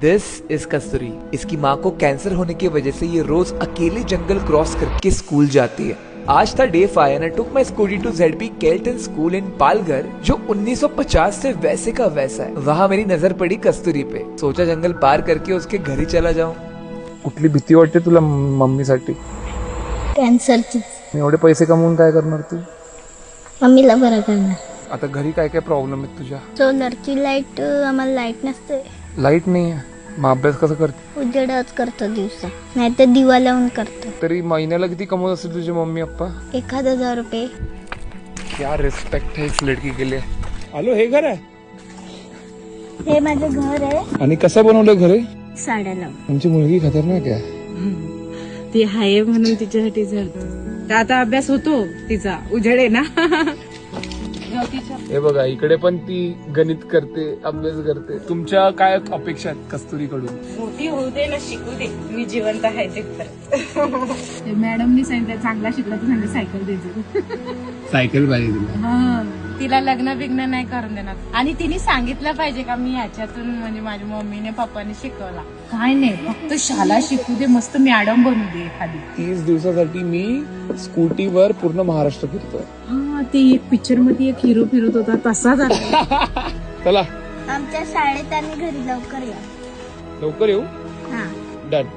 दिस is कस्तूरी। इसकी माँ को कैंसर होने की वजह से ये रोज अकेले जंगल क्रॉस करके स्कूल जाती है। आज था day 5 end I took my Scooty to ZP Kelton school in Palghar, जो 1950 से वैसे का वैसा है। वहाँ मेरी नजर पड़ी कस्तूरी पे। सोचा जंगल पार करके उसके घर ही चला जाऊं। कुठली भीती वाटते तुला मम्मीसाठी? कॅन्सरची. एवढे पैसे कमवून काय करणार तू? मम्मीला बरं करणार. आता घरी काय काय प्रॉब्लेम आहेत तुझ्या? सोलरची लाईट, आम्हाला लाईट नसते. लाईट नाही आहे, मग अभ्यास कसं करते? उजेडच करतो दिवसा, नाही तर दिवा लावून करतो. तरी महिन्याला किती कमवत असतील तुझे मम्मी पप्पा? 1000 रुपये. क्या रिस्पेक्ट है इस लड़की के लिए. आलो, हे घर आहे? हे माझं घर आहे. आणि कसं बनवलं घर? साड्या लावून. तुमची मुलगी खतरनाक आहे. ती हाय म्हणून तिच्यासाठी झडतो. आता अभ्यास होतो तिचा, उजेड आहे ना. हे बघा, इकडे पण ती गणित करते, अभ्यास करते. तुमच्या काय अपेक्षा आहेत कस्तुरीकडून? मोठी होऊ दे ना, शिकू दे, मी जिवंत आहे ते खरंच. मॅडमनी सांगितलं चांगला शिकला तर सांगितलं सायकल द्यायचं. सायकल पाहिजे तुला? तिला लग्न बिग्न नाही करून देणार. आणि तिने सांगितलं पाहिजे का मी याच्यातून, म्हणजे माझ्या मम्मीने पप्पाने शिकवला काय नाही, फक्त शाळा शिकू दे, मस्त मॅडम बनू दे एखादी. 30 दिवसासाठी मी स्कूटीवर पूर्ण महाराष्ट्र फिरतोय. हा, ती एक पिक्चर मध्ये एक हिरो फिरत होता तसा झाला. चला आमच्या शाळेत आणि घरी लवकर या. लवकर येऊ. हा. डन.